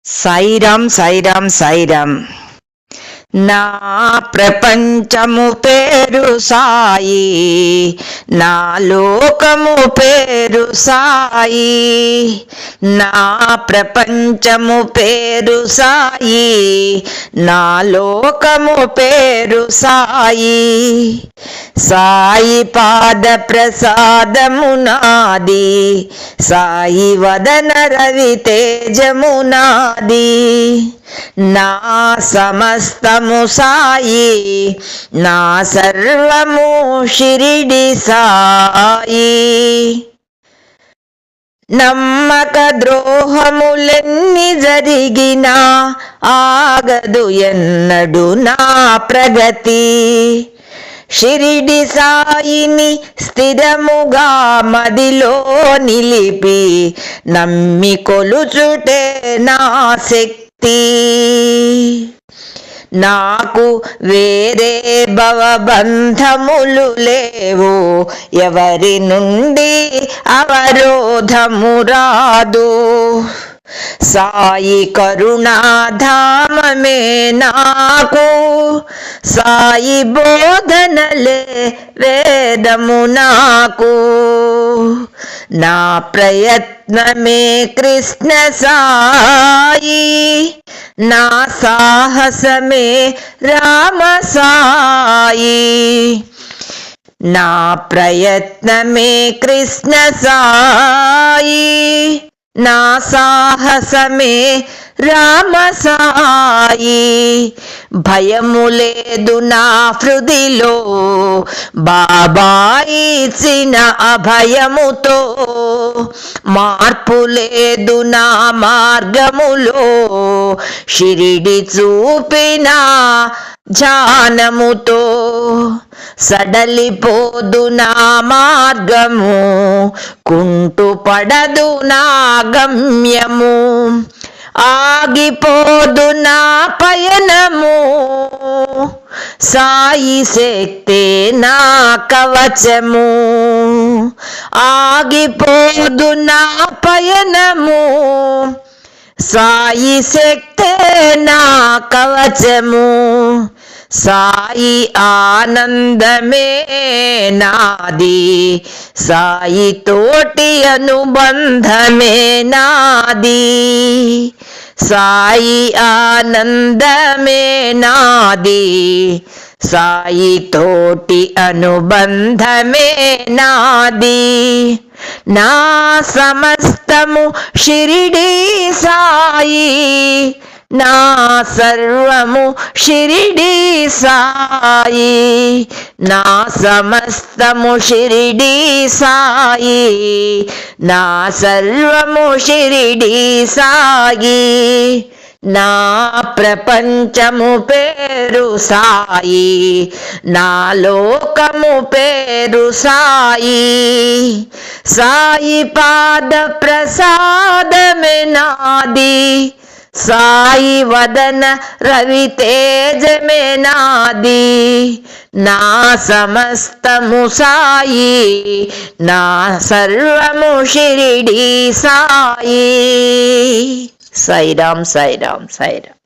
సాయిరామ్ సాయిరామ్ సాయిరామ్. నా ప్రపంచము పేరు సాయి, నా లోకము పేరు సాయి. నా ప్రపంచము పేరు సాయి, నా లోకము పేరు సాయి. సాయి పాద ప్రసాదము నాది, సాయి వదన రవి తేజము నాది. నా సమస్తము సాయి, నా సర్వము షిరిడి సాయి. నమ్మక ద్రోహములెన్ని జరిగినా ఆగదు ఎన్నడు నా ప్రగతి. షిరిడి సాయిని స్థిరముగా మదిలో నిలిపి నమ్మి కొలుచుటే నా శక్తి. నాకు వేరే భవబంధములు లేవు, ఎవరి నుండి అవరోధము రాదు. సాయి కరుణాధామమే నాకు, సాయి బోధనలే వేదము నాకు. నా ప్రయత్నమే కృష్ణ సాయి, నా సాహసమే రామ సాయి. నా ప్రయత్నమే కృష్ణ సాయి, నా సాహసమే రామ సాయి. భయము లేదు నా హృదిలో, బాబా ఇచ్చిన అభయముతో. మార్పు లేదు నా మార్గములో, షిరిడి చూపిన ధ్యానముతో. సడలిపోదు నా మార్గము, కుంటు పడదు నా గమ్యము. ఆగిపోదు నా పయనము, సాయి శక్తే నా కవచము. ఆగిపోదు నా పయనము, సాయి శక్తే నా కవచము. సాయి ఆనందమే నాది, సాయి తోటి అనుబంధమే నాది. సాయి ఆనందమే నాది, సాయి తోటి అనుబంధమే నాది. నా సమస్తము షిరిడి సాయి, నా సర్వము షిరిడి సాయి. నా సమస్తము షిరిడి సాయి, నా సర్వము షిరిడి సాయి. నా ప్రపంచము పేరు సాయి, నా లోకము పేరు సాయి. సాయి పాద ప్రసాదమే నాది, సాయి వదన రవి తేజమే నాది. నా సమస్తము సాయి, నా సర్వము షిరిడి సాయి. సాయిరామ్ సాయిరామ్ సాయిరామ్.